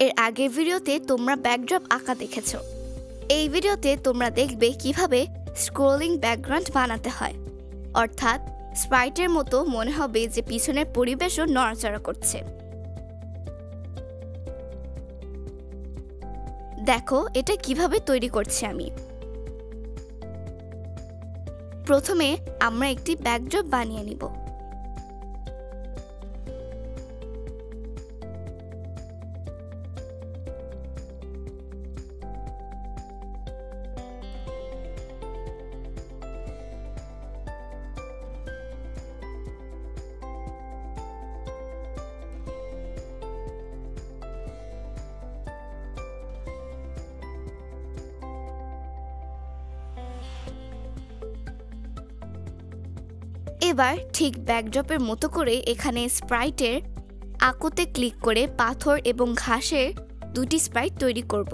এর আগের ভিডিওতে তোমরা ব্যাকড্রপ আঁকা দেখেছো। এই ভিডিওতে তোমরা দেখবে কিভাবে স্ক্রোলিং ব্যাকগ্রাউন্ড বানাতে হয়, অর্থাৎ স্প্রাইটের মতো মনে হবে যে পিছনের পরিবেশও নড়াচড়া করছে। দেখো এটা কিভাবে তৈরি করছি আমি। প্রথমে আমরা একটি ব্যাকড্রপ বানিয়ে নিব। এবার ঠিক ব্যাকড্রপের মতো করে এখানে স্প্রাইটের আকোতে ক্লিক করে পাথর এবং ঘাসের দুটি স্প্রাইট তৈরি করব।